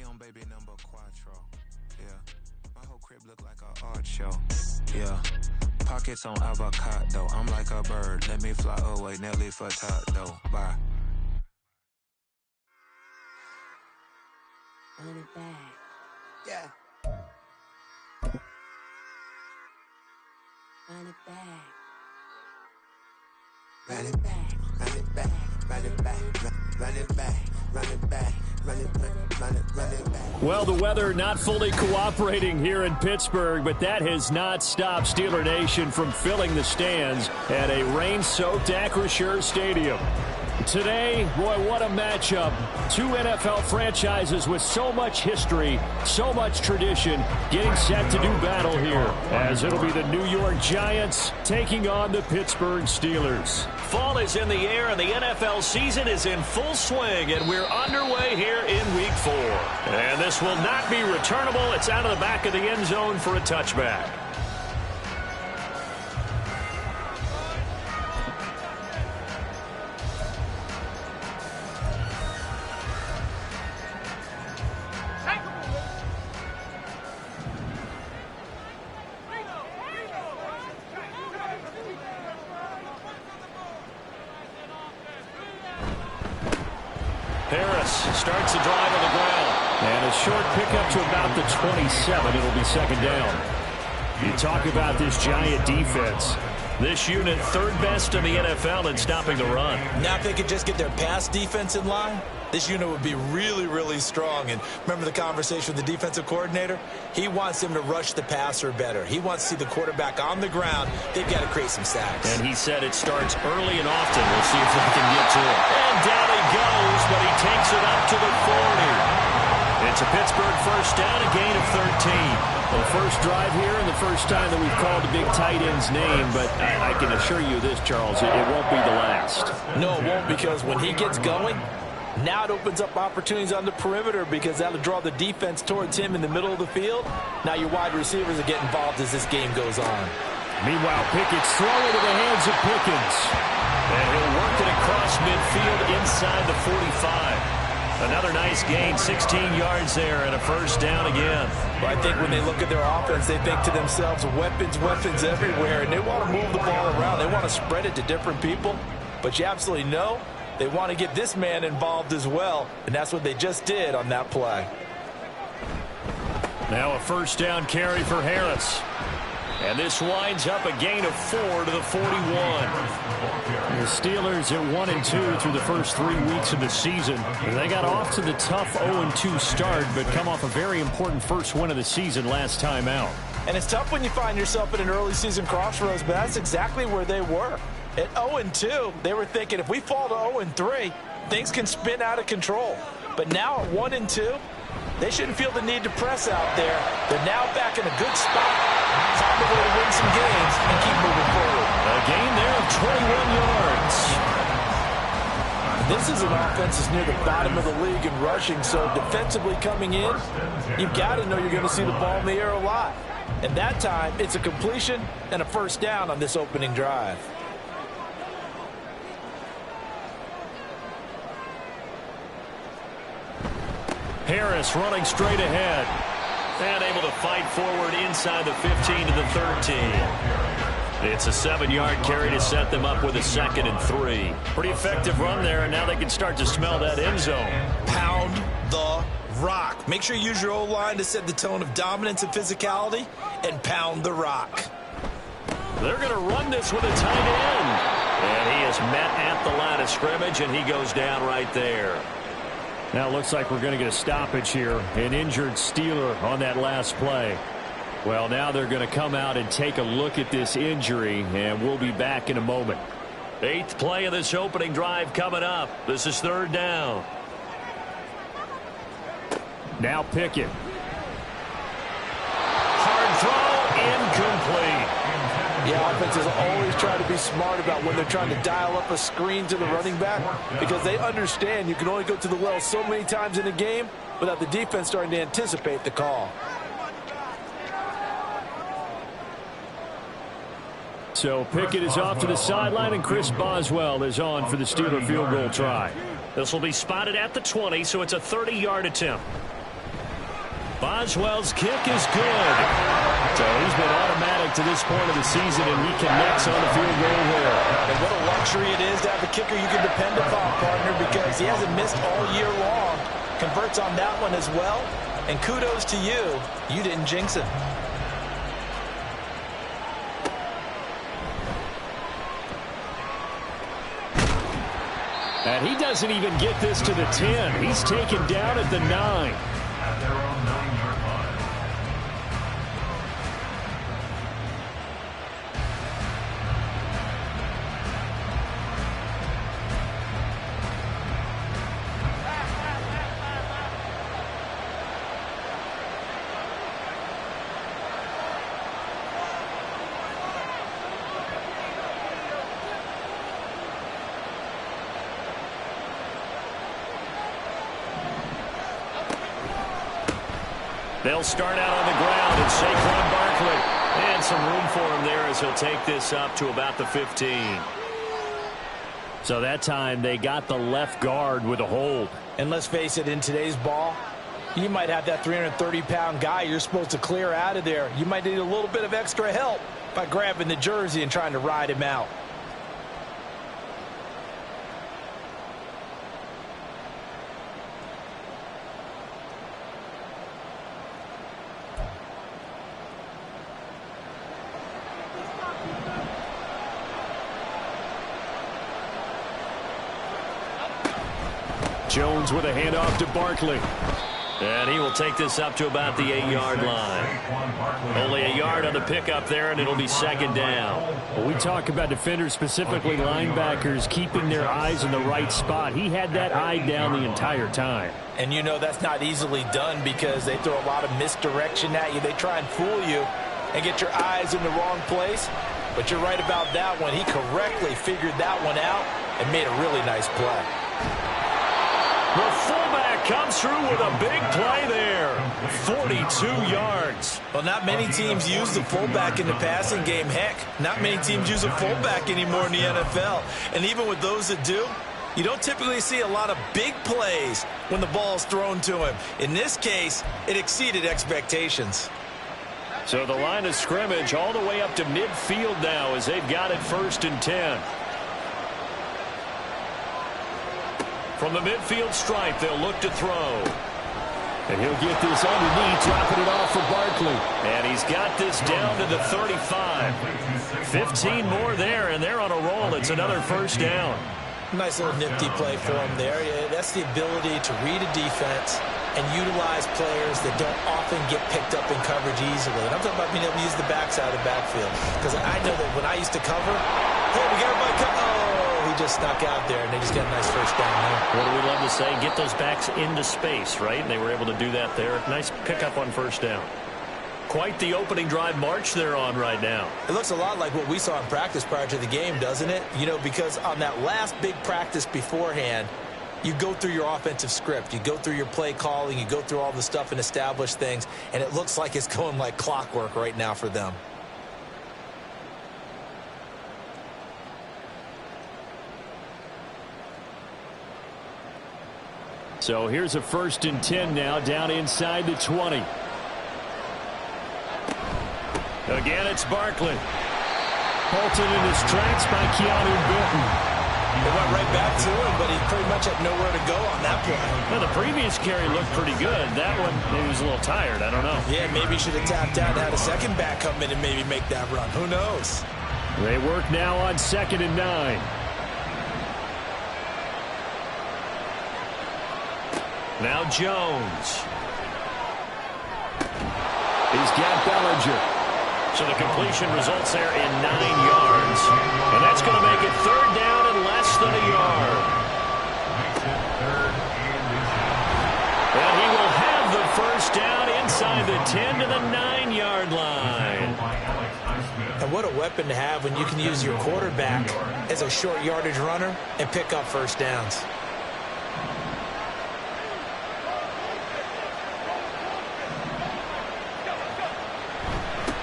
on baby number quattro. Yeah, my whole crib look like an art show. Yeah, pockets on avocado. I'm like a bird. Let me fly away, Nelly Furtado. Bye. Run it back. Yeah. Run it back. Run it back. Run it back. Run it back. Run it back. Run it back. Run it back. Run it back. Well, the weather not fully cooperating here in Pittsburgh, but that has not stopped Steeler Nation from filling the stands at a rain-soaked Acrisure Stadium. Today, boy, what a matchup. Two NFL franchises with so much history, so much tradition, getting set to do battle here, as it'll be the New York Giants taking on the Pittsburgh Steelers. Fall is in the air, and the NFL season is in full swing, and we're underway here in Week 4. And this will not be returnable. It's out of the back of the end zone for a touchback. Starts the drive on the ground. And a short pickup to about the 27. It'll be second down. You talk about this Giant defense. This unit third best in the NFL in stopping the run. Now if they could just get their pass defense in line, this unit would be really, really strong. And remember the conversation with the defensive coordinator? He wants them to rush the passer better. He wants to see the quarterback on the ground. They've got to create some sacks. And he said it starts early and often. We'll see if they can get to it. And down he goes, but he takes it up to the 40. It's a Pittsburgh first down, a gain of 13. The first drive here and the first time that we've called the big tight end's name, but I can assure you this, Charles, it won't be the last. No, it won't, because when he gets going, now it opens up opportunities on the perimeter because that'll draw the defense towards him in the middle of the field. Now your wide receivers will get involved as this game goes on. Meanwhile, Pickett's throwing into the hands of Pickens. And he'll work it across midfield inside the 45. Another nice gain, 16 yards there, and a first down again. But I think when they look at their offense, they think to themselves, weapons, weapons everywhere, and they want to move the ball around. They want to spread it to different people. But you absolutely know they want to get this man involved as well, and that's what they just did on that play. Now a first down carry for Harris. And this winds up a gain of 4 to the 41. The Steelers at 1-2 through the first 3 weeks of the season. They got off to the tough 0-2 start, but come off a very important first win of the season last time out. And it's tough when you find yourself in an early season crossroads, but that's exactly where they were. At 0-2, they were thinking if we fall to 0-3, things can spin out of control. But now at 1-2, they shouldn't feel the need to press out there. They're now back in a good spot. Find a way to win some games and keep moving forward. A gain there of 21 yards. This is an offense that's near the bottom of the league in rushing, so defensively coming in, you've got to know you're going to see the ball in the air a lot. And that time, it's a completion and a first down on this opening drive. Harris running straight ahead. And able to fight forward inside the 15 to the 13. It's a 7-yard carry to set them up with a 2nd and 3. Pretty effective run there, and now they can start to smell that end zone. Pound the rock. Make sure you use your O-line to set the tone of dominance and physicality, and pound the rock. They're going to run this with a tight end. And he is met at the line of scrimmage, and he goes down right there. Now it looks like we're going to get a stoppage here. An injured Steeler on that last play. Well, now they're going to come out and take a look at this injury, and we'll be back in a moment. 8th play of this opening drive coming up. This is 3rd down. Now Pickett. Hard throw, incomplete. Yeah, offenses always try to be smart about when they're trying to dial up a screen to the running back because they understand you can only go to the well so many times in a game without the defense starting to anticipate the call. So Pickett is off to the sideline, and Chris Boswell is on for the Steeler field goal try. This will be spotted at the 20, so it's a 30-yard attempt. Boswell's kick is good. So he's been automatic to this point of the season, and he connects on the field goal there. And what a luxury it is to have a kicker you can depend upon, partner, because he hasn't missed all year long. Converts on that one as well. And kudos to you. You didn't jinx him. And he doesn't even get this to the 10. He's taken down at the 9. They'll start out on the ground, and Saquon Barkley. And some room for him there as he'll take this up to about the 15. So that time they got the left guard with a hold. And let's face it, in today's ball, you might have that 330-pound guy you're supposed to clear out of there. You might need a little bit of extra help by grabbing the jersey and trying to ride him out. Jones with a handoff to Barkley. And he will take this up to about the 8-yard line. Only a yard on the pickup there, and it'll be second down. Well, we talk about defenders, specifically linebackers, keeping their eyes in the right spot. He had that eye down the entire time. And you know that's not easily done because they throw a lot of misdirection at you. They try and fool you and get your eyes in the wrong place. But you're right about that one. He correctly figured that one out and made a really nice play. The fullback comes through with a big play there. 42 yards. Well, not many teams use the fullback in the passing game. Heck, not many teams use a fullback anymore in the NFL. And even with those that do, you don't typically see a lot of big plays when the ball's thrown to him. In this case, it exceeded expectations. So the line of scrimmage all the way up to midfield now as they've got it 1st and 10. From the midfield stripe, they'll look to throw. And he'll get this underneath, dropping it off for Barkley. And he's got this down to the 35. 15 more there, and they're on a roll. It's another first down. Nice little nifty play for him there. Yeah, that's the ability to read a defense and utilize players that don't often get picked up in coverage easily. And I'm talking about being able to use the backside of the backfield. Because I know that when I used to cover, hey, we got everybody cover. Oh, he just snuck out there, and they just got a nice first down there. What do we love to say? Get those backs into space, right? And they were able to do that there. Nice pickup on first down. Quite the opening drive march they're on right now. It looks a lot like what we saw in practice prior to the game, doesn't it? You know, because on that last big practice beforehand, you go through your offensive script. You go through your play calling. You go through all the stuff and establish things. And it looks like it's going like clockwork right now for them. So here's a 1st and 10 now, down inside the 20. Again, it's Barkley. Halted in his tracks by Keanu Benton. They went right back to him, but he pretty much had nowhere to go on that play. Well, the previous carry looked pretty good. That one, maybe he was a little tired. I don't know. Yeah, maybe he should have tapped out and had a second back come in and maybe make that run. Who knows? They work now on 2nd and 9. Now Jones. He's got Bellinger. So the completion results there in 9 yards. And that's going to make it 3rd down and less than a yard. And he will have the first down inside the 10 to the 9-yard line. And what a weapon to have when you can use your quarterback as a short yardage runner and pick up first downs.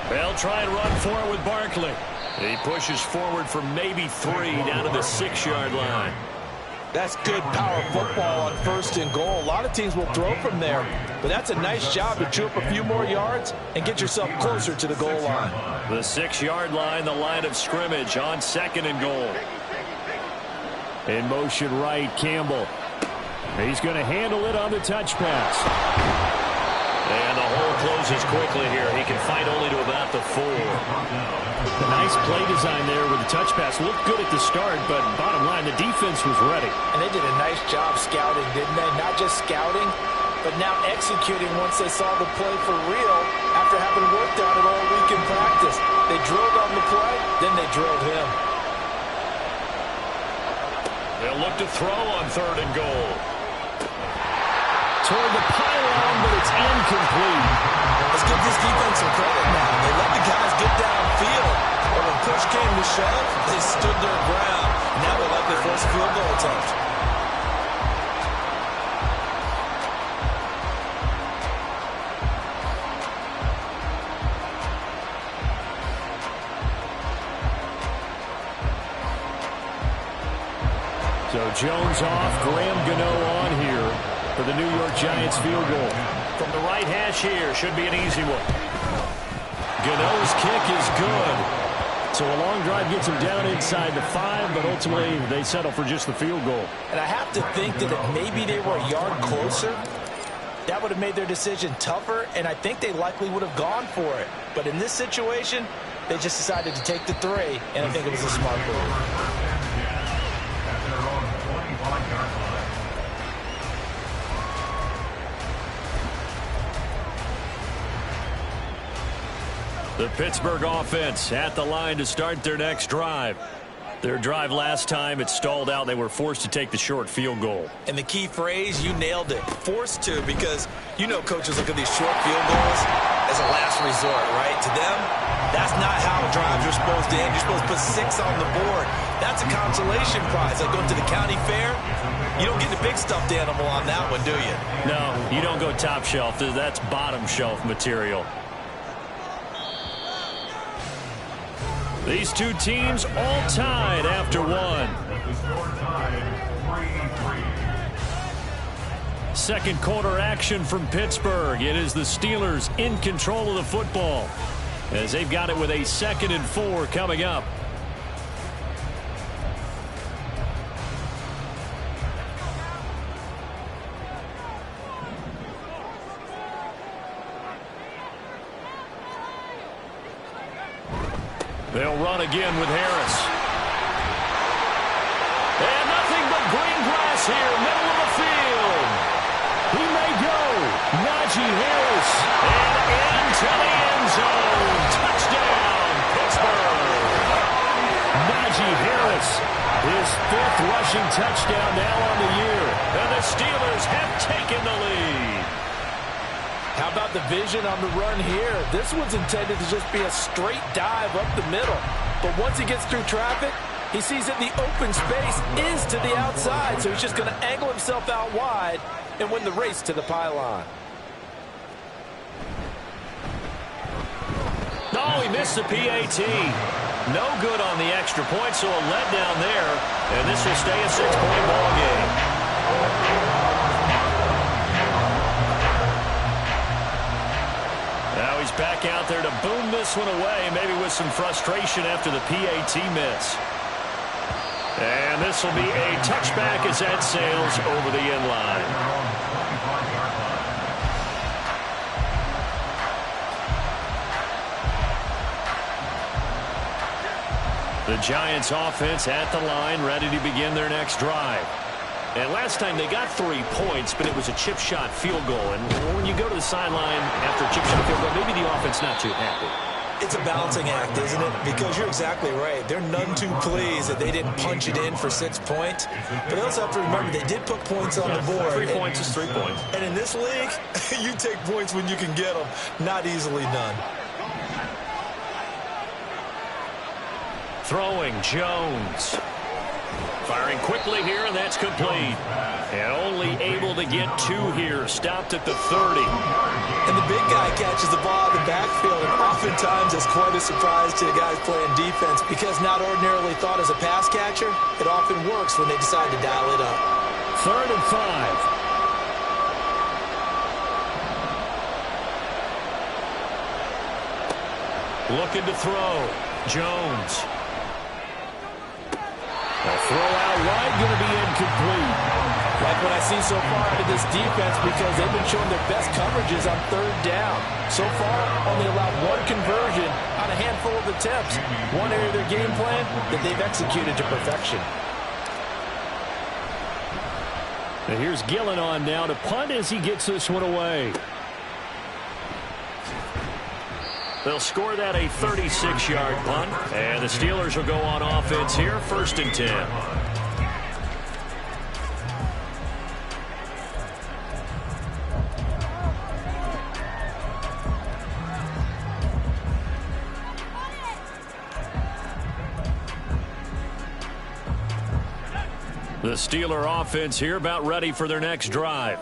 They'll try and run for it with Barkley. He pushes forward for maybe 3 down to the 6-yard line. That's good power football on 1st and goal. A lot of teams will throw from there, but that's a nice job to chew up a few more yards and get yourself closer to the goal line. The 6-yard line, the line of scrimmage on 2nd and goal. In motion right, Campbell. He's going to handle it on the touch pass. And the hole closes quickly here. He can fight only to about the 4. A nice play design there with the touch pass. Looked good at the start, but bottom line, the defense was ready. And they did a nice job scouting, didn't they? Not just scouting, but now executing once they saw the play for real after having worked on it all week in practice. They drilled on the play, then they drilled him. They'll look to throw on 3rd and goal. Toward the pylon, but it's incomplete. Let's give this defense some credit now. They let the guys get downfield. But when push came to shove, they stood their ground. Now they're likely force a field goal attempt. So Jones off, Graham Gano on here for the New York Giants field goal. From the right hash here, should be an easy one. Gano's kick is good. So a long drive gets them down inside the 5, but ultimately they settle for just the field goal. And I have to think that if maybe they were a yard closer, that would have made their decision tougher, and I think they likely would have gone for it. But in this situation, they just decided to take the 3, and I think it was a smart move. The Pittsburgh offense at the line to start their next drive. Their drive last time, it stalled out. They were forced to take the short field goal. And the key phrase, you nailed it, forced to, because you know coaches look at these short field goals as a last resort, right? To them, that's not how drives are supposed to end. You're supposed to put 6 on the board. That's a consolation prize. Like going to the county fair, you don't get the big stuffed animal on that one, do you? No, you don't go top shelf. That's bottom shelf material. These two teams all tied after 1. Second quarter action from Pittsburgh. It is the Steelers in control of the football as they've got it with a 2nd and 4 coming up. They'll run again with Harris. And nothing but green grass here, middle of the field. He may go. Najee Harris. And into the end zone. Touchdown, Pittsburgh. Najee Harris, his 5th rushing touchdown now on the year. And the Steelers have taken the lead. How about the vision on the run here? This one's intended to just be a straight dive up the middle. But once he gets through traffic, he sees that the open space is to the outside. So he's just going to angle himself out wide and win the race to the pylon. Oh, he missed the PAT. No good on the extra point, so a letdown there. And this will stay a 6-point ball game. Now he's back out there to boom this one away, maybe with some frustration after the PAT miss. And this will be a touchback as that sails over the end line. The Giants offense at the line, ready to begin their next drive. And last time they got 3 points, but it was a chip shot field goal. And when you go to the sideline after a chip shot field goal, maybe the offense not too happy. It's a balancing act, isn't it? Because you're exactly right. They're none too pleased that they didn't punch it in for 6 points. But they also have to remember they did put points on the board. 3 points is 3 points. And in this league, you take points when you can get them. Not easily done. Throwing Jones. Firing quickly here, and that's complete. And only able to get 2 here. Stopped at the 30. And the big guy catches the ball in the backfield, and oftentimes it's quite a surprise to the guys playing defense because not ordinarily thought as a pass catcher, it often works when they decide to dial it up. 3rd and 5. Looking to throw. Jones. A throw out wide, going to be incomplete. Like what I see so far out of this defense because they've been showing their best coverages on 3rd down. So far, only allowed 1 conversion on a handful of attempts. One area of their game plan that they've executed to perfection. And here's Gillen on now to punt as he gets this one away. They'll score that a 36-yard punt. And the Steelers will go on offense here, 1st and 10. The Steeler offense here about ready for their next drive.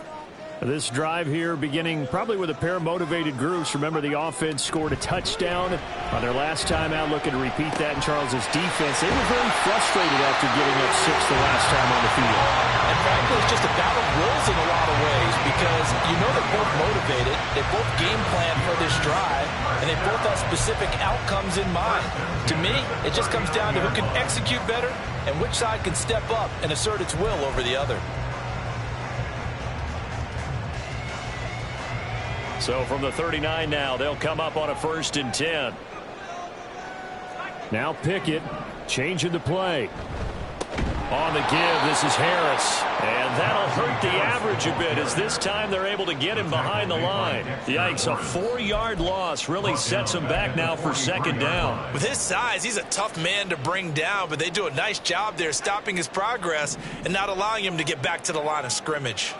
This drive here beginning probably with a pair of motivated groups. Remember, the offense scored a touchdown on their last time out, looking to repeat that in Charles's defense. They were very frustrated after giving up 6 the last time on the field. And frankly, it's just a battle of wills in a lot of ways because you know they're both motivated, they both game plan for this drive, and they both have specific outcomes in mind. To me, it just comes down to who can execute better and which side can step up and assert its will over the other. So from the 39 now, they'll come up on a 1st and 10. Now Pickett changing the play. On the give, this is Harris. And that'll hurt the average a bit as this time they're able to get him behind the line. Yikes, a 4-yard loss really sets him back now for 2nd down. With his size, he's a tough man to bring down, but they do a nice job there stopping his progress and not allowing him to get back to the line of scrimmage.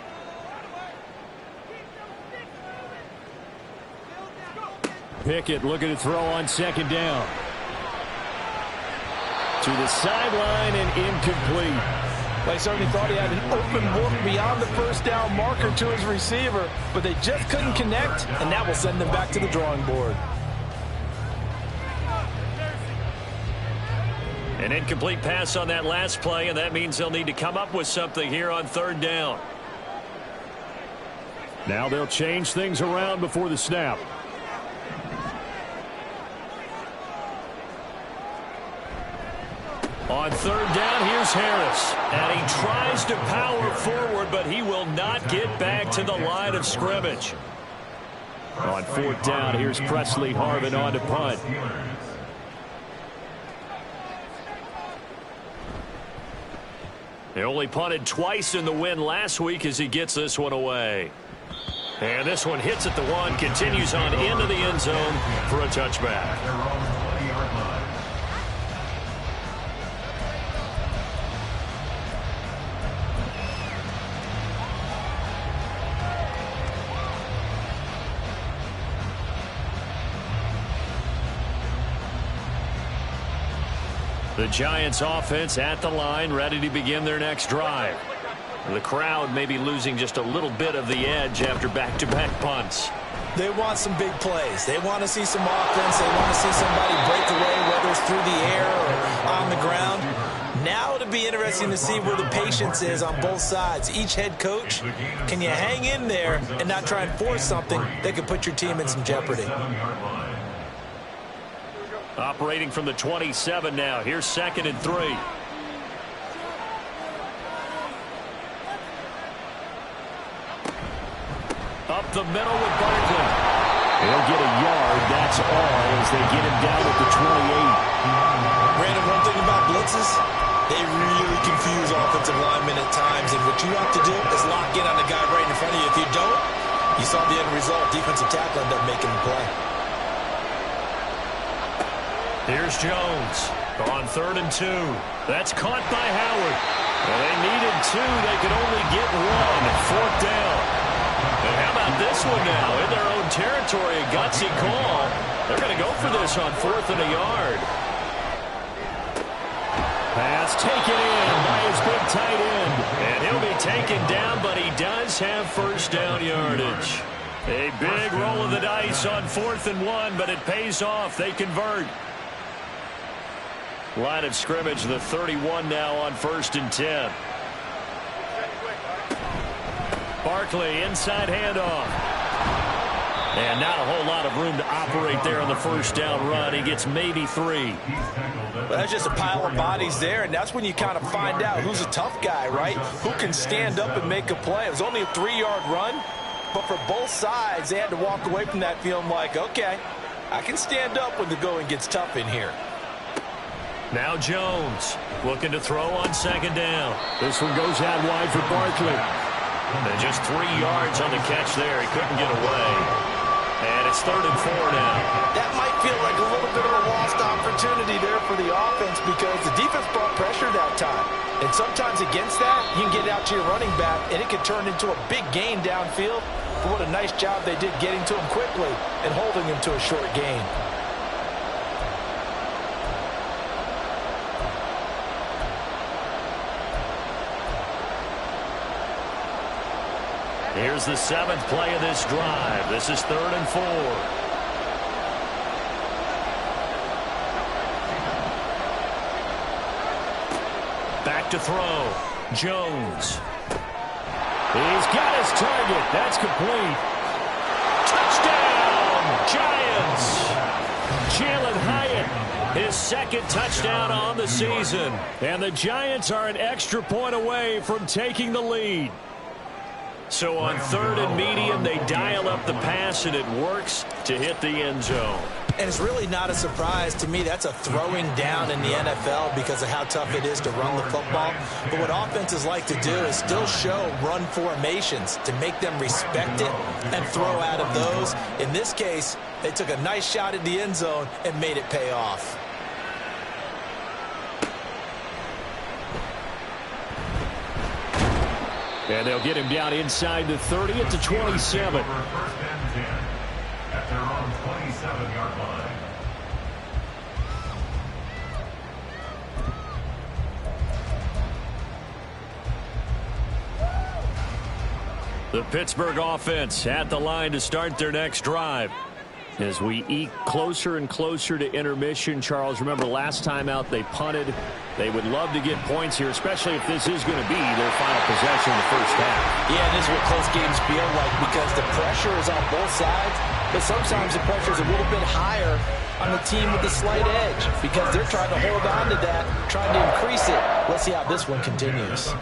Pickett looking to throw on 2nd down. To the sideline and incomplete. They certainly thought he had an open look beyond the 1st down marker to his receiver, but they just couldn't connect, and that will send them back to the drawing board. An incomplete pass on that last play, and that means they'll need to come up with something here on 3rd down. Now they'll change things around before the snap. On 3rd down, here's Harris. And he tries to power forward, but he will not get back to the line of scrimmage. On 4th down, here's Presley Harvin on to punt. They only punted twice in the win last week as he gets this one away. And this one hits at the 1, continues on into the end zone for a touchback. The Giants offense at the line, ready to begin their next drive. The crowd may be losing just a little bit of the edge after back-to-back punts. They want some big plays. They want to see some offense. They want to see somebody break away, whether it's through the air or on the ground. Now it'll be interesting to see where the patience is on both sides. Each head coach, can you hang in there and not try and force something that could put your team in some jeopardy? Operating from the 27 now. Here's 2nd and 3. Up the middle with Barkley. They'll get a yard, that's all, as they get him down at the 28. Brandon, one thing about blitzes, they really confuse offensive linemen at times, and what you have to do is lock in on the guy right in front of you. If you don't, you saw the end result. Defensive tackle ended up making the play. Here's Jones on 3rd and 2. That's caught by Howard. Well, they needed 2. They could only get 1. 4th down. And how about this one now? In their own territory, a gutsy call. They're going to go for this on 4th and a yard. Pass taken in by his big tight end. And he'll be taken down, but he does have first down yardage. A big roll of the dice on 4th and 1, but it pays off. They convert. Line of scrimmage, the 31 now on 1st and 10. Barkley, inside handoff. And not a whole lot of room to operate there on the first down run. He gets maybe 3. Well, that's just a pile of bodies there, and that's when you kind of find out who's a tough guy, right? Who can stand up and make a play. It was only a 3-yard run, but for both sides, they had to walk away from that feeling like, okay, I can stand up when the going gets tough in here. Now Jones looking to throw on 2nd down. This one goes out wide for Barkley. And just 3 yards on the catch there. He couldn't get away. And it's 3rd and 4 now. That might feel like a little bit of a lost opportunity there for the offense because the defense brought pressure that time. And sometimes against that, you can get out to your running back, and it could turn into a big gain downfield. But what a nice job they did getting to him quickly and holding him to a short gain. Here's the 7th play of this drive. This is 3rd and 4. Back to throw. Jones. He's got his target. That's complete. Touchdown, Giants. Jalen Hyatt, his 2nd touchdown on the season. And the Giants are an extra point away from taking the lead. So on 3rd and medium, they dial up the pass, and it works to hit the end zone. And it's really not a surprise to me. That's a throwing down in the NFL because of how tough it is to run the football. But what offenses like to do is still show run formations to make them respect it and throw out of those. In this case, they took a nice shot at the end zone and made it pay off. And they'll get him down inside the 30 at the 27. At their own 27-yard line. The Pittsburgh offense at the line to start their next drive. As we eke closer and closer to intermission, Charles, remember last time out they punted. They would love to get points here, especially if this is going to be their final possession in the first half. Yeah, and this is what close games feel like because the pressure is on both sides, but sometimes the pressure is a little bit higher on the team with the slight edge because they're trying to hold on to that, trying to increase it. Let's see how this one continues.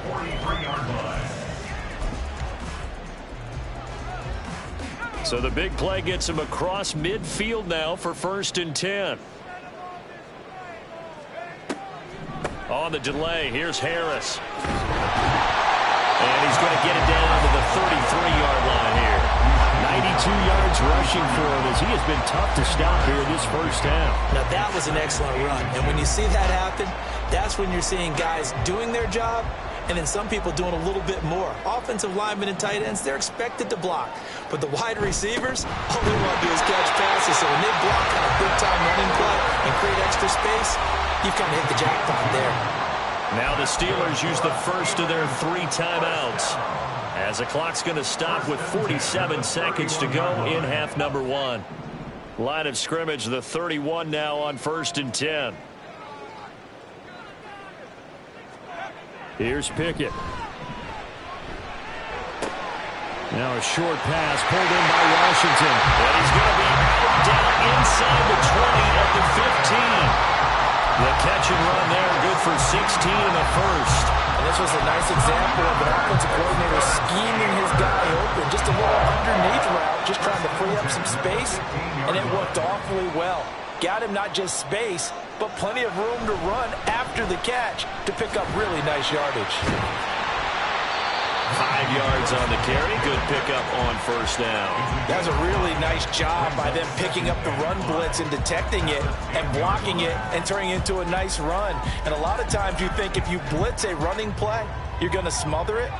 So the big play gets him across midfield now for 1st and 10. On the delay, here's Harris. And he's going to get it down to the 33-yard line here. 92 yards rushing for him as he has been tough to stop here in this first half. Now that was an excellent run. And when you see that happen, that's when you're seeing guys doing their job and then some people doing a little bit more. Offensive linemen and tight ends, they're expected to block. But the wide receivers, all they want to do is catch passes. So when they block on a big-time running play and create extra space, you've kind of hit the jackpot there. Now the Steelers use the first of their 3 timeouts as the clock's going to stop with 47 seconds to go in half number 1. Line of scrimmage, the 31 now on 1st and 10. Here's Pickett. Now a short pass pulled in by Washington. And he's going to be down inside the 20 at the 15. The catch and run there, good for 16 in the first. And this was a nice example of an offensive coordinator scheming his guy open. Just a little underneath route, just trying to free up some space, and it worked awfully well. Got him not just space, but plenty of room to run after the catch to pick up really nice yardage. 5 yards on the carry. Good pickup on first down. That was a really nice job by them picking up the run blitz and detecting it and blocking it and turning it into a nice run. And a lot of times you think if you blitz a running play, you're going to smother it.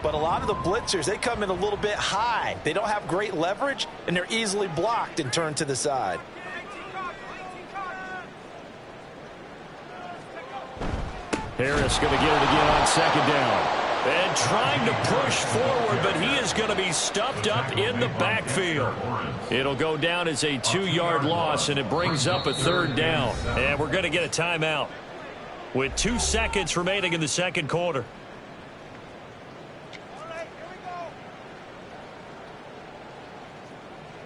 But a lot of the blitzers, they come in a little bit high. They don't have great leverage, and they're easily blocked and turned to the side. Harris going to get it again on 2nd down. And trying to push forward, but he is going to be stuffed up in the backfield. It'll go down as a 2-yard loss, and it brings up a 3rd down. And we're going to get a timeout with 2 seconds remaining in the second quarter.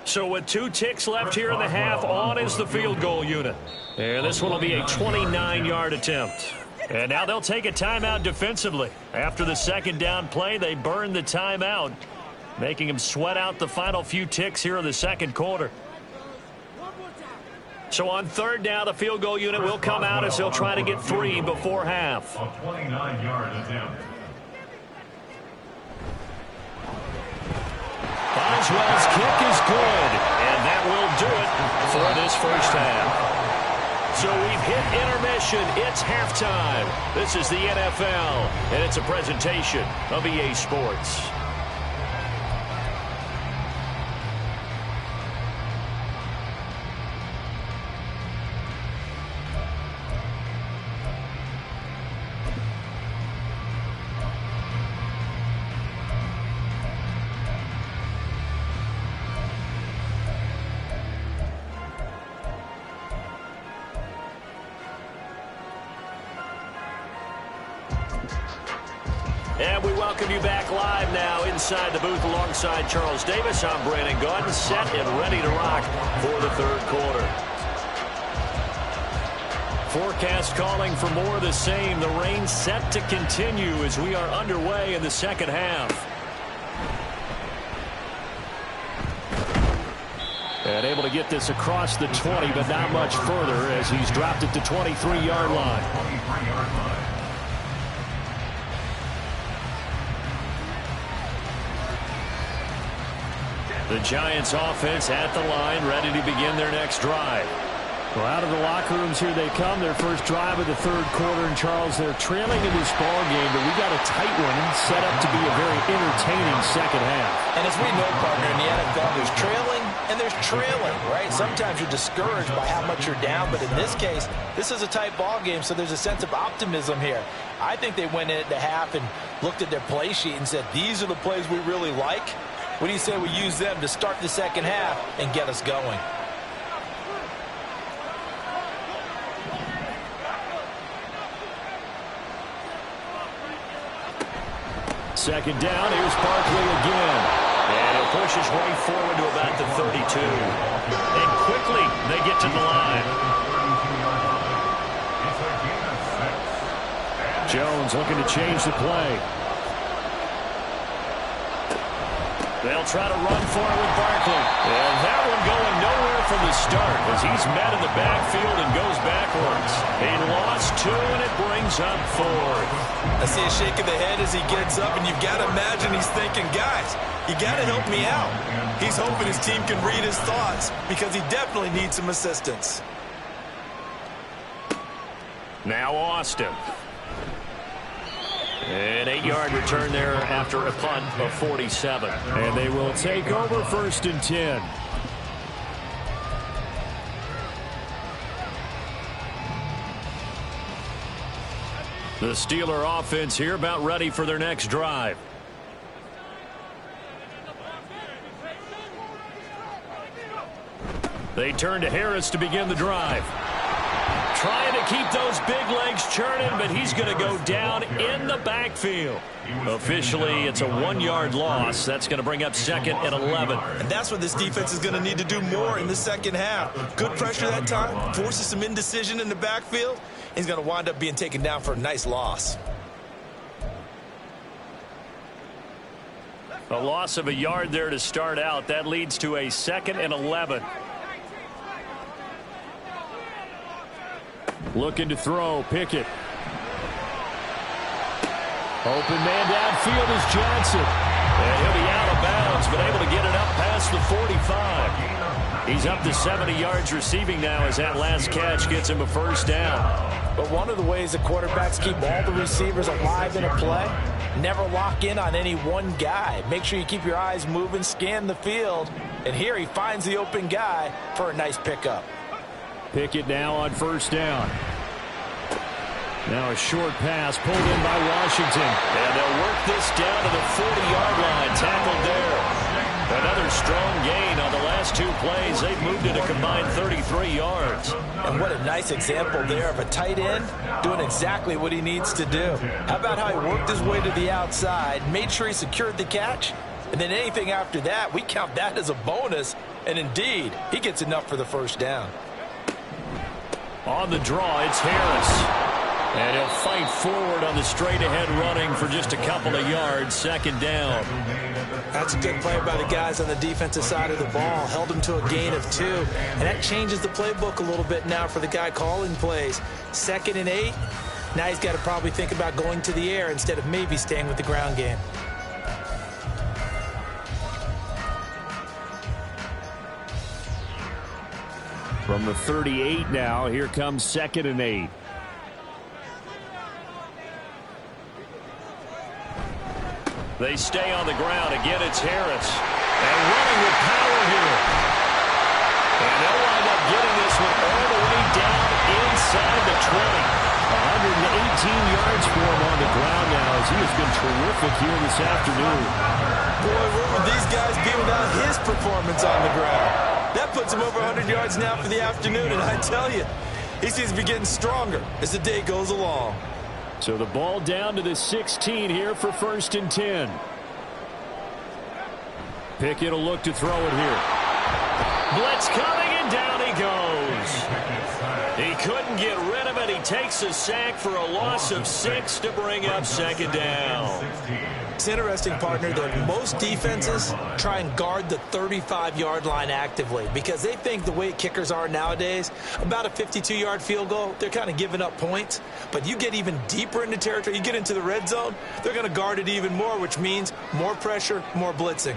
So with 2 ticks left here in the half, on is the field goal unit. And this one will be a 29-yard attempt. And now they'll take a timeout defensively. After the 2nd down play, they burn the timeout, making them sweat out the final few ticks here in the second quarter. So on 3rd down, the field goal unit will come out as they'll try to get 3 before half. A 29-yard attempt. Boswell's kick is good, and that will do it for this first half. So we've hit intermission. It's halftime. This is the NFL, and it's a presentation of EA Sports. And we welcome you back live now inside the booth alongside Charles Davis. I'm Brandon Gaudin, set and ready to rock for the 3rd quarter. Forecast calling for more of the same. The rain set to continue as we are underway in the second half. And able to get this across the 20, but not much further as he's dropped it to 23-yard line. The Giants offense at the line, ready to begin their next drive. Well, out of the locker rooms here they come. Their first drive of the 3rd quarter. And, Charles, they're trailing in this ball game, but we got a tight one set up to be a very entertaining second half. And as we know, partner, in the NFL, there's trailing and there's trailing, right? Sometimes you're discouraged by how much you're down, but in this case, this is a tight ball game, so there's a sense of optimism here. I think they went into half and looked at their play sheet and said, these are the plays we really like. What do you say we use them to start the second half and get us going? Second down, here's Barkley again. And he'll push his way forward to about the 32. And quickly, they get to the line. Jones looking to change the play. They'll try to run for it with Barkley. And that one going nowhere from the start as he's met in the backfield and goes backwards. He lost 2, and it brings up 4th. I see a shake of the head as he gets up, and you've got to imagine he's thinking, guys, you got to help me out. He's hoping his team can read his thoughts because he definitely needs some assistance. Now Austin. An 8-yard return there after a punt of 47. And they will take over 1st and 10. The Steeler offense here about ready for their next drive. They turn to Harris to begin the drive. Trying to keep those big legs churning, but he's going to go down in the backfield. Officially, it's a 1-yard loss. That's going to bring up 2nd and 11. And that's what this defense is going to need to do more in the second half. Good pressure that time, forces some indecision in the backfield. He's going to wind up being taken down for a nice loss. A loss of a yard there to start out. That leads to a 2nd and 11. Looking to throw, Pickett. Open man downfield is Johnson. And he'll be out of bounds, but able to get it up past the 45. He's up to 70 yards receiving now as that last catch gets him a 1st down. But one of the ways the quarterbacks keep all the receivers alive in a play, never lock in on any one guy. Make sure you keep your eyes moving, scan the field. And here he finds the open guy for a nice pickup. Pickett now on 1st down. Now a short pass pulled in by Washington. And they'll work this down to the 40-yard line. Tackled there. Another strong gain on the last 2 plays. They've moved it a combined 33 yards. And what a nice example there of a tight end doing exactly what he needs to do. How about how he worked his way to the outside, made sure he secured the catch, and then anything after that, we count that as a bonus. And indeed, he gets enough for the first down. On the draw, it's Harris. And he'll fight forward on the straight-ahead running for just a couple of yards. Second down. That's a good play by the guys on the defensive side of the ball. Held him to a gain of 2. And that changes the playbook a little bit now for the guy calling plays. 2nd and 8. Now he's got to probably think about going to the air instead of maybe staying with the ground game. From the 38 now, here comes 2nd and 8. They stay on the ground. Again, it's Harris. And running with power here. And they'll wind up getting this one all the way down inside the 20. 118 yards for him on the ground now as he has been terrific here this afternoon. Boy, where would these guys be without his performance on the ground? That puts him over 100 yards now for the afternoon, and I tell you, he seems to be getting stronger as the day goes along. So the ball down to the 16 here for 1st and 10. Pickett will look to throw it here. Blitz coming, and down he goes. He couldn't get rid of it. He takes a sack for a loss of 6 to bring up 2nd down. It's interesting, partner, that most defenses try and guard the 35-yard line actively because they think the way kickers are nowadays, about a 52-yard field goal, they're kind of giving up points. But you get even deeper into territory, you get into the red zone, they're going to guard it even more, which means more pressure, more blitzing.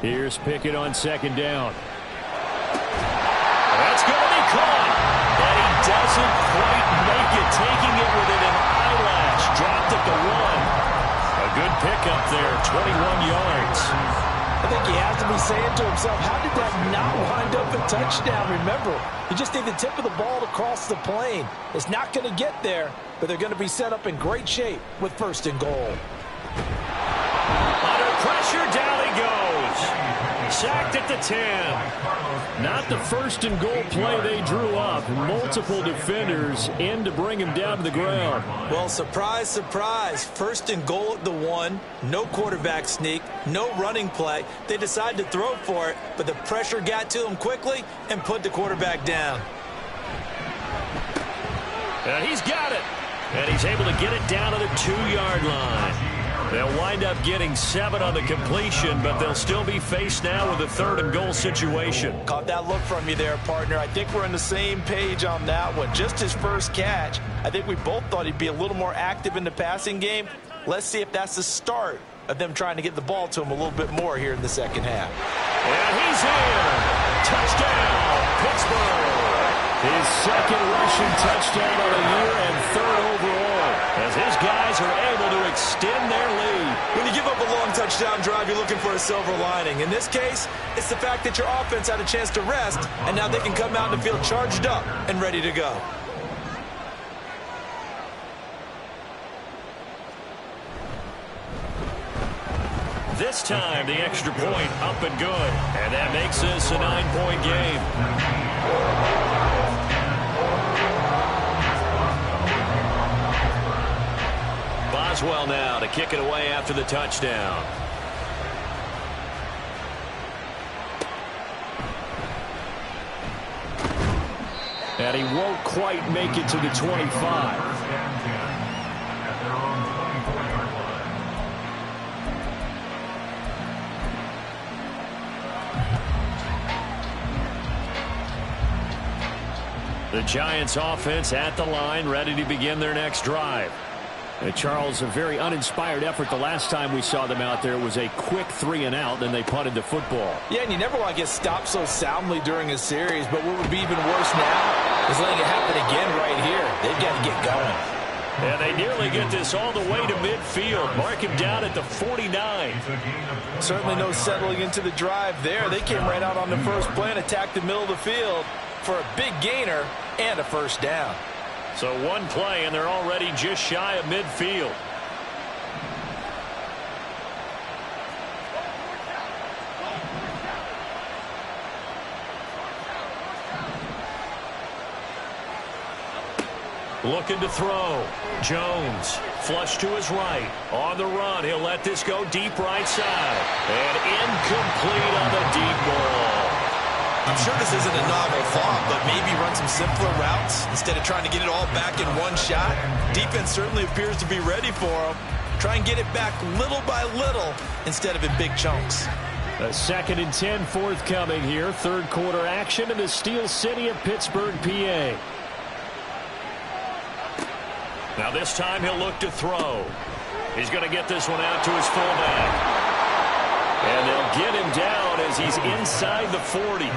Here's Pickett on 2nd down. That's going to be caught. And he doesn't quite make it, taking it within an eyelash. Dropped at the 1. A good pickup there, 21 yards. I think he has to be saying to himself, how did that not wind up a touchdown? Remember, you just need the tip of the ball to cross the plane. It's not going to get there, but they're going to be set up in great shape with 1st and goal. Under pressure, down he goes. Sacked at the 10. Not the 1st and goal play they drew up. Multiple defenders in to bring him down to the ground. Well, surprise, surprise. 1st and goal at the 1. No quarterback sneak. No running play. They decided to throw for it, but the pressure got to him quickly and put the quarterback down. And he's got it. And he's able to get it down to the 2-yard line. They'll wind up getting 7 on the completion, but they'll still be faced now with a 3rd and goal situation. Caught that look from you there, partner. I think we're on the same page on that one. Just his first catch. I think we both thought he'd be a little more active in the passing game. Let's see if that's the start of them trying to get the ball to him a little bit more here in the 2nd half. And he's here. Touchdown, Pittsburgh. His 2nd rushing touchdown of the year and 3rd overall. As his guys are able to extend their lead. When you give up a long touchdown drive, you're looking for a silver lining. In this case, it's the fact that your offense had a chance to rest, and now they can come out and feel charged up and ready to go. This time, the extra point up and good. And that makes this a 9-point game. Boswell now to kick it away after the touchdown. And he won't quite make it to the 25. The Giants offense at the line, ready to begin their next drive. Charles, a very uninspired effort the last time we saw them out there. It was a quick 3-and-out, then they punted the football. Yeah, and you never want to get stopped so soundly during a series, but what would be even worse now is letting it happen again right here. They've got to get going. And they nearly get this all the way to midfield. Mark him down at the 49. Certainly no settling into the drive there. They came right out on the first play and attacked the middle of the field for a big gainer and a first down. So one play, and they're already just shy of midfield. Looking to throw. Jones, flush to his right. On the run, he'll let this go deep right side. And incomplete on the deep ball. I'm sure this isn't a novel thought, but maybe run some simpler routes instead of trying to get it all back in one shot. Defense certainly appears to be ready for him. Try and get it back little by little instead of in big chunks. A 2nd and 10 forthcoming here. Third quarter action in the Steel City of Pittsburgh, PA. Now this time he'll look to throw. He's going to get this one out to his fullback. And they'll get him down as he's inside the 40.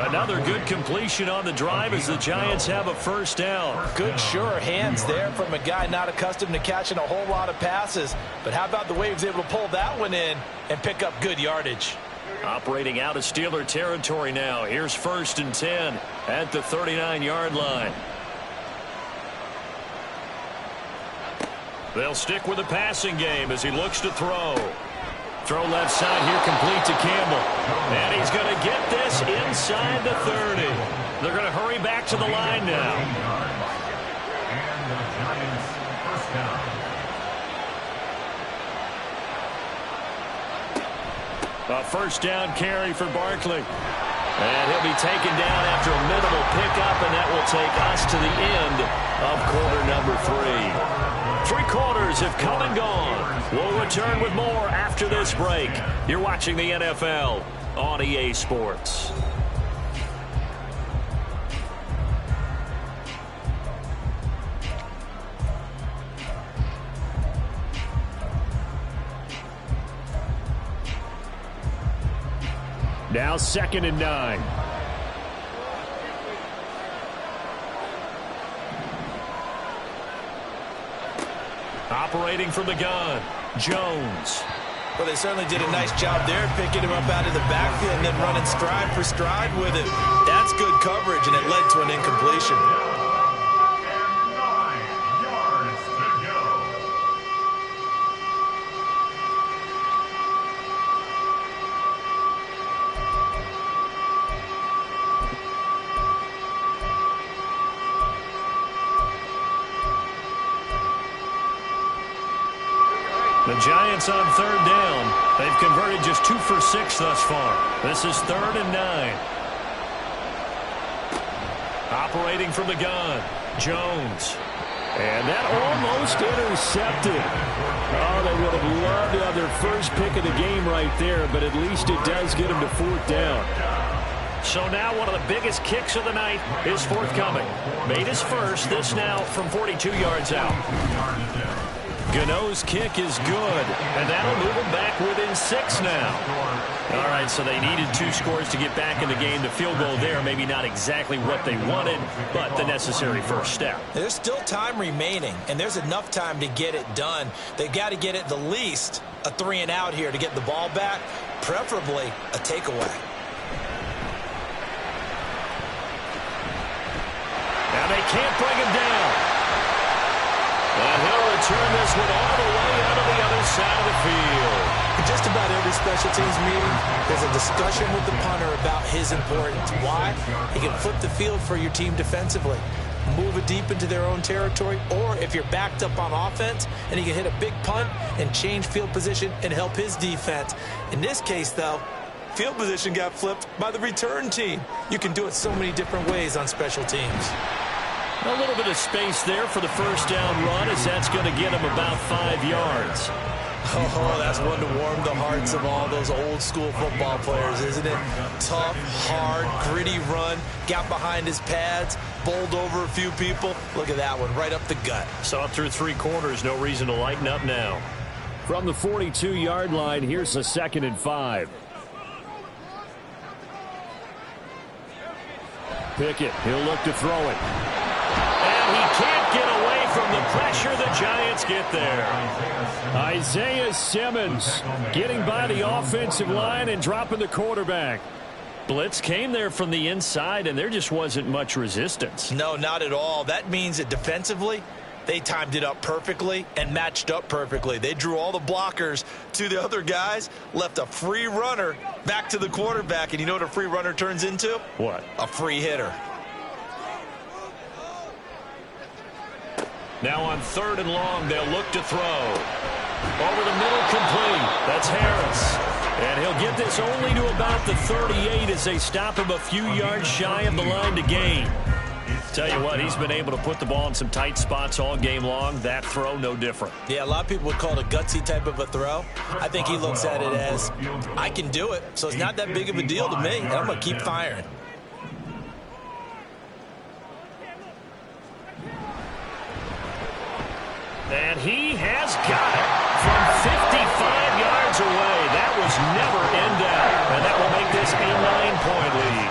Another good completion on the drive as the Giants have a first down. Good sure hands there from a guy not accustomed to catching a whole lot of passes. But how about the way he was able to pull that one in and pick up good yardage? Operating out of Steeler territory now. Here's 1st and 10 at the 39-yard line. They'll stick with the passing game as he looks to throw. Throw left side here, complete to Campbell. And he's going to get this inside the 30. They're going to hurry back to the line now. And the Giants first down. A first down carry for Barkley. And he'll be taken down after a minimal pickup, and that will take us to the end of quarter number 3. 3 quarters have come and gone. We'll return with more after this break. You're watching the NFL on EA Sports. Now 2nd and 9. Operating from the gun, Jones. Well, they certainly did a nice job there picking him up out of the backfield and then running stride for stride with him. That's good coverage, and it led to an incompletion. And 9 yards to go. The Giants on 3rd down. They've converted just 2 for 6 thus far. This is 3rd and 9. Operating from the gun, Jones. And that almost intercepted. Oh, they would have loved to have their first pick of the game right there, but at least it does get them to 4th down. So now one of the biggest kicks of the night is forthcoming. Made his first, this now from 42 yards out. Gano's kick is good, and that'll move them back within 6 now. All right, so they needed 2 scores to get back in the game. The field goal there, maybe not exactly what they wanted, but the necessary first step. There's still time remaining, and there's enough time to get it done. They've got to get at the least a 3-and-out here to get the ball back, preferably a takeaway. Now they can't bring him down. And he'll return this one all the way out of the other side of the field. In just about every special teams meeting, there's a discussion with the punter about his importance. Why? He can flip the field for your team defensively, move it deep into their own territory, or if you're backed up on offense, and he can hit a big punt and change field position and help his defense. In this case, though, field position got flipped by the return team. You can do it so many different ways on special teams. A little bit of space there for the first down run, as that's going to get him about 5 yards. Oh, that's one to warm the hearts of all those old school football players, isn't it? Tough, hard, gritty run, got behind his pads, bowled over a few people. Look at that one, right up the gut. So up through 3 quarters, no reason to lighten up now. From the 42-yard line, here's a 2nd and 5. Pickett, he'll look to throw it. And he can't get away from the pressure. The Giants get there. Isaiah Simmons getting by the offensive line and dropping the quarterback. Blitz came there from the inside, and there just wasn't much resistance. No, not at all. That means that defensively, they timed it up perfectly and matched up perfectly. They drew all the blockers to the other guys, left a free runner back to the quarterback, and you know what a free runner turns into? What? A free hitter. Now on 3rd and long, they'll look to throw. Over the middle, complete. That's Harris. And he'll get this only to about the 38 as they stop him a few yards shy of the line to gain. Tell you what, he's been able to put the ball in some tight spots all game long. That throw, no different. Yeah, a lot of people would call it a gutsy type of a throw. I think he looks at it as, I can do it, so it's not that big of a deal to me, and I'm going to keep firing. And he has got it from 55 yards away. That was never in doubt. And that will make this a 9-point lead.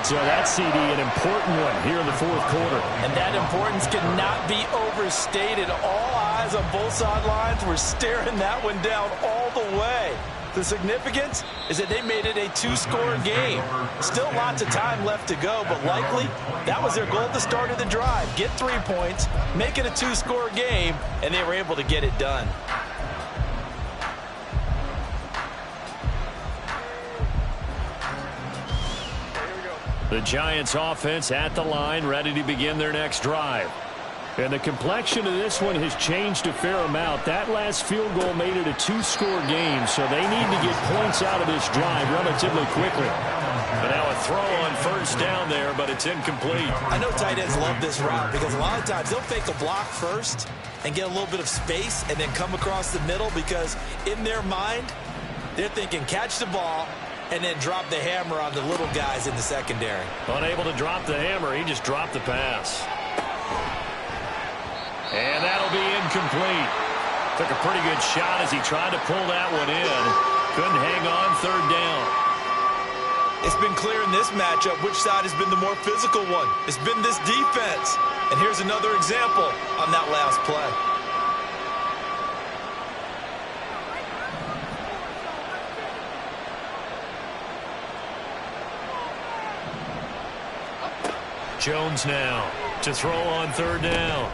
So that CD, an important one here in the 4th quarter. And that importance cannot be overstated. All eyes on both sidelines were staring that one down all the way. The significance is that they made it a 2-score game. Still lots of time left to go, but likely that was their goal at the start of the drive. Get 3 points, make it a 2-score game, and they were able to get it done. The Giants offense at the line, ready to begin their next drive. And the complexion of this one has changed a fair amount. That last field goal made it a 2-score game, so they need to get points out of this drive relatively quickly. And now a throw on 1st down there, but it's incomplete. I know tight ends love this route because a lot of times they'll fake a block first and get a little bit of space and then come across the middle because in their mind, they're thinking catch the ball and then drop the hammer on the little guys in the secondary. Unable to drop the hammer, he just dropped the pass. And that'll be incomplete. Took a pretty good shot as he tried to pull that one in. Couldn't hang on 3rd down. It's been clear in this matchup which side has been the more physical one. It's been this defense. And here's another example on that last play. Jones now to throw on 3rd down.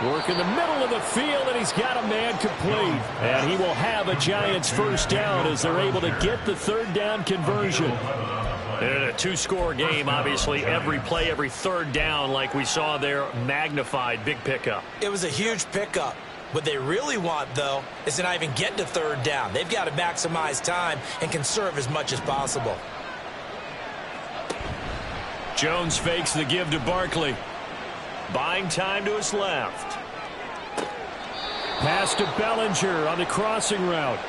Work in the middle of the field, and he's got a man complete. And he will have a Giants 1st down as they're able to get the 3rd down conversion. In a 2-score game, obviously, every play, every 3rd down, like we saw there, magnified, big pickup. It was a huge pickup. What they really want, though, is to not even get to 3rd down. They've got to maximize time and conserve as much as possible. Jones fakes the give to Barkley. Buying time to his left. Pass to Bellinger on the crossing route.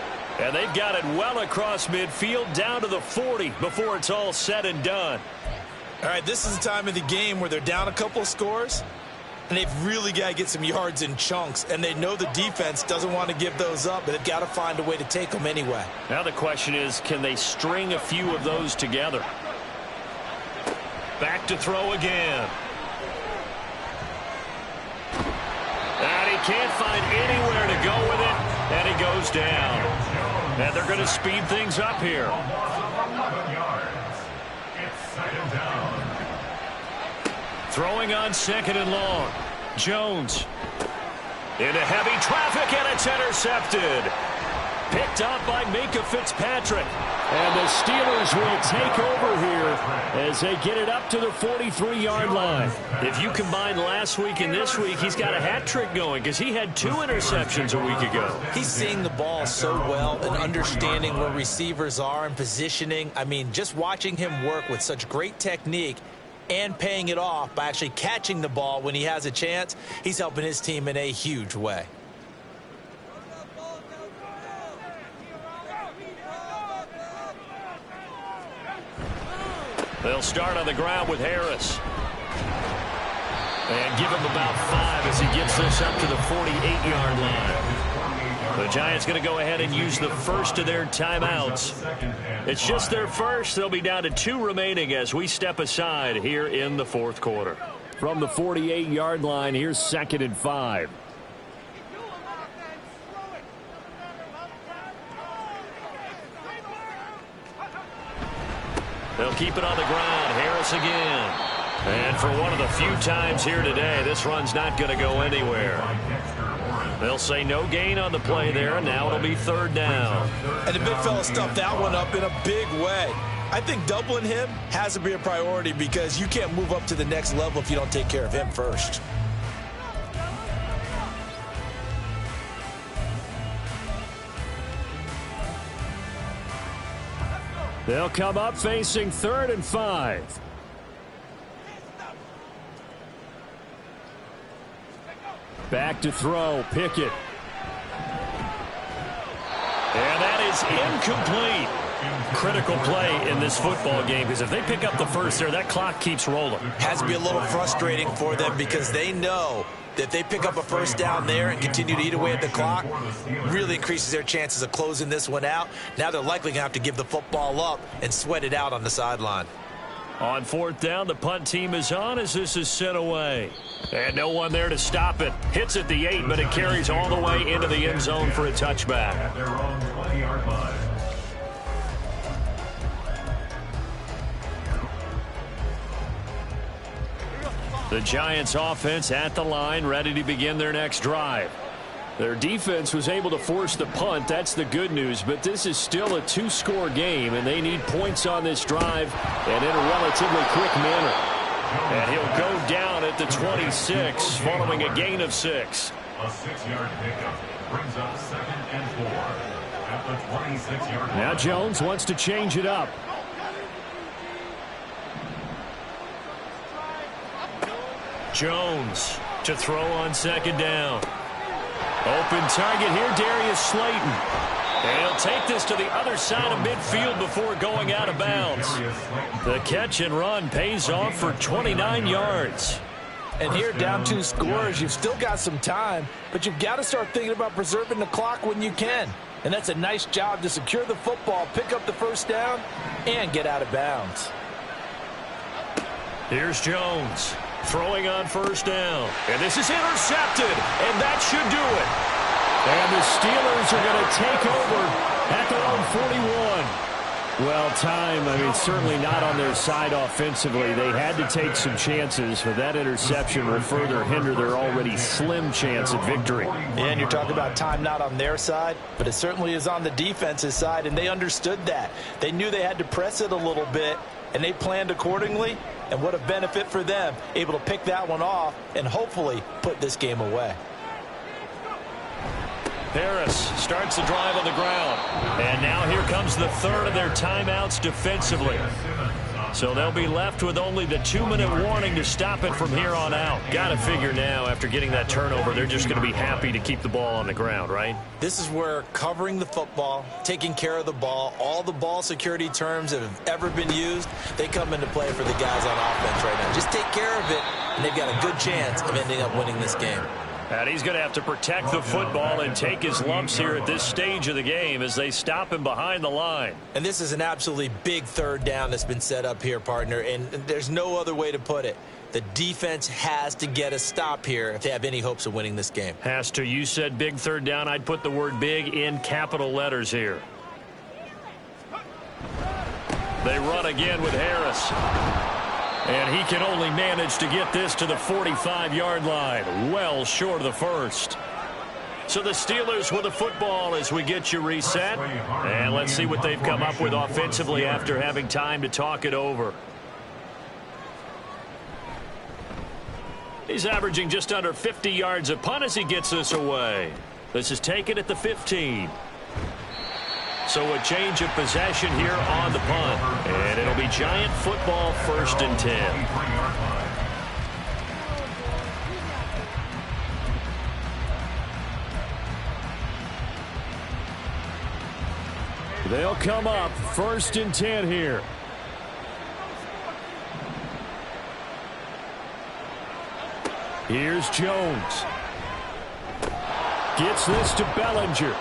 And they've got it well across midfield down to the 40 before it's all said and done. All right, this is the time of the game where they're down a couple of scores, and they've really got to get some yards in chunks, and they know the defense doesn't want to give those up, but they've got to find a way to take them anyway. Now the question is, can they string a few of those together? Back to throw again. And he can't find anywhere to go with it, and he goes down. And they're going to speed things up here. Throwing on 2nd and long. Jones. Into heavy traffic, and it's intercepted. Picked up by Minka Fitzpatrick. And the Steelers will take over here as they get it up to the 43-yard line. If you combine last week and this week, he's got a hat trick going because he had 2 interceptions a week ago. He's seeing the ball so well and understanding where receivers are and positioning. I mean, just watching him work with such great technique and paying it off by actually catching the ball when he has a chance, he's helping his team in a huge way. They'll start on the ground with Harris. And give him about 5 as he gets this up to the 48-yard line. The Giants going to go ahead and use the first of their timeouts. It's just their first. They'll be down to 2 remaining as we step aside here in the 4th quarter. From the 48-yard line, here's 2nd and 5. They'll keep it on the ground. Harris again. And for one of the few times here today, this run's not going to go anywhere. They'll say no gain on the play there, and now it'll be third down. And the big fella stuffed that one up in a big way. I think doubling him has to be a priority because you can't move up to the next level if you don't take care of him first. They'll come up facing 3rd and 5. Back to throw, Pickett. And that is incomplete. Critical play in this football game because if they pick up the first there, that clock keeps rolling. Has to be a little frustrating for them because they know that if they pick up a first down there and continue to eat away at the clock, really increases their chances of closing this one out. Now they're likely going to have to give the football up and sweat it out on the sideline. On 4th down, the punt team is on as this is sent away. And no one there to stop it. Hits at the 8, but it carries all the way into the end zone for a touchback. At their own 20-yard line. The Giants offense at the line, ready to begin their next drive. Their defense was able to force the punt. That's the good news, but this is still a 2-score game, and they need points on this drive and in a relatively quick manner. And he'll go down at the 26 following a gain of 6. A 6-yard pickup brings up 2nd and 4 at the 26-yard line. Now Jones wants to change it up. Jones to throw on 2nd down. Open target here, Darius Slayton. And he'll take this to the other side of midfield before going out of bounds. The catch and run pays off for 29 yards. And here, down 2 scores, you've still got some time, but you've got to start thinking about preserving the clock when you can. And that's a nice job to secure the football, pick up the first down, and get out of bounds. Here's Jones. Throwing on 1st down. And this is intercepted. And that should do it. And the Steelers are going to take over at their own 41. Well, certainly not on their side offensively. They had to take some chances, but that interception will further hinder their already slim chance at victory. And you're talking about time not on their side, but it certainly is on the defense's side, and they understood that. They knew they had to press it a little bit, and they planned accordingly. And what a benefit for them, able to pick that one off and hopefully put this game away. Harris starts the drive on the ground. And now here comes the third of their timeouts defensively. So they'll be left with only the 2-minute warning to stop it from here on out. Got to figure now, after getting that turnover, they're just going to be happy to keep the ball on the ground, right? This is where covering the football, taking care of the ball, all the ball security terms that have ever been used, they come into play for the guys on offense right now. Just take care of it, and they've got a good chance of ending up winning this game. And he's going to have to protect the football and take his lumps here at this stage of the game as they stop him behind the line. And this is an absolutely big third down that's been set up here, partner, and there's no other way to put it. The defense has to get a stop here if they have any hopes of winning this game. Has to. You said big third down. I'd put the word big in capital letters here. They run again with Harris. And he can only manage to get this to the 45-yard line, well short of the first. So the Steelers with the football as we get you reset. And let's see what they've come up with offensively after having time to talk it over. He's averaging just under 50 yards a punt as he gets this away. This is taken at the 15. So a change of possession here on the punt. And it'll be Giant football, 1st and 10. They'll come up 1st and 10 here. Here's Jones. Gets this to Bellinger.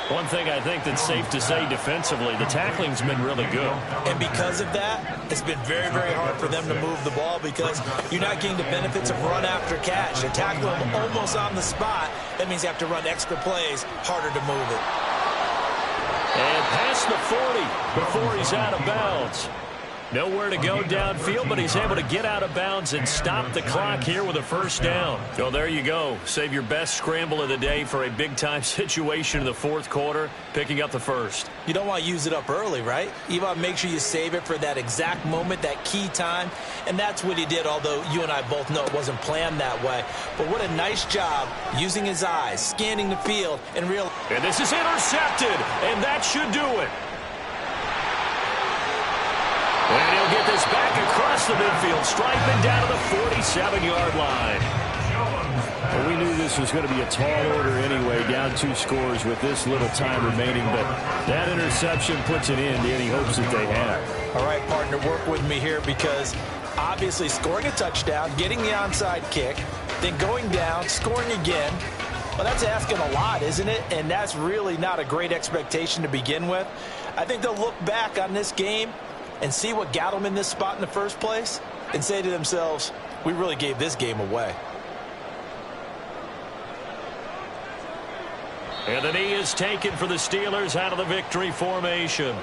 One thing I think that's safe to say defensively, the tackling's been really good. And because of that, it's been very, very hard for them to move the ball because you're not getting the benefits of run after catch. They're tackling them almost on the spot. That means you have to run extra plays, harder to move it. And past the 40 before he's out of bounds. Nowhere to go downfield, but he's able to get out of bounds and stop the clock here with a first down. So there you go. Save your best scramble of the day for a big-time situation in the fourth quarter, picking up the first. You don't want to use it up early, right? You want to make sure you save it for that exact moment, that key time, and that's what he did, although you and I both know it wasn't planned that way. But what a nice job using his eyes, scanning the field, and real. And this is intercepted, and that should do it. And he'll get this back across the midfield, striping down to the 47-yard line. Well, we knew this was going to be a tall order anyway, down 2 scores with this little time remaining, but that interception puts it in to any hopes that they have. All right, partner, work with me here because obviously scoring a touchdown, getting the onside kick, then going down, scoring again. Well, that's asking a lot, isn't it? And that's really not a great expectation to begin with. I think they'll look back on this game and see what got them in this spot in the first place and say to themselves, we really gave this game away. And the knee is taken for the Steelers out of the victory formation.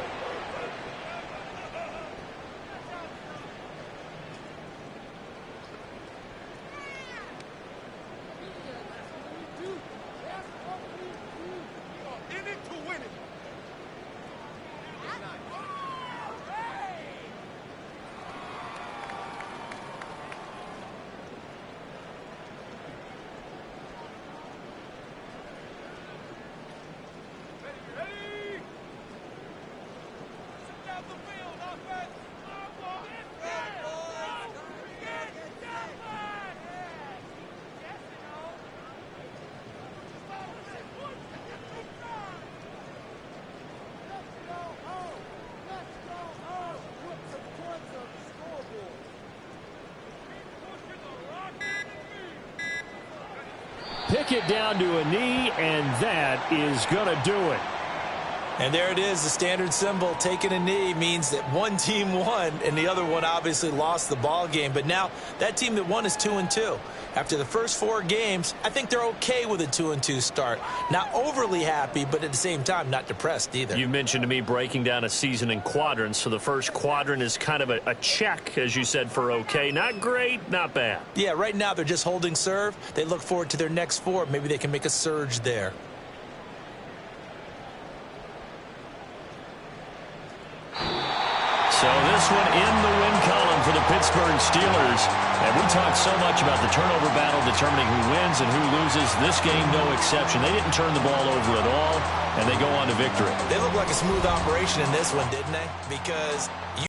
Pick it down to a knee, and that is going to do it. And there it is, the standard symbol. Taking a knee means that one team won, and the other one obviously lost the ball game. But now that team that won is 2-2. After the first 4 games, I think they're okay with a 2-2 start. Not overly happy, but at the same time, not depressed either. You mentioned to me breaking down a season in quadrants, so the first quadrant is kind of a check, as you said, for okay. Not great, not bad. Yeah, right now they're just holding serve. They look forward to their next 4. Maybe they can make a surge there. So this one in the win column for the Pittsburgh Steelers. And we talked so much about the turnover battle determining who wins and who loses. This game, no exception. They didn't turn the ball over at all, and they go on to victory. They look like a smooth operation in this one, didn't they? Because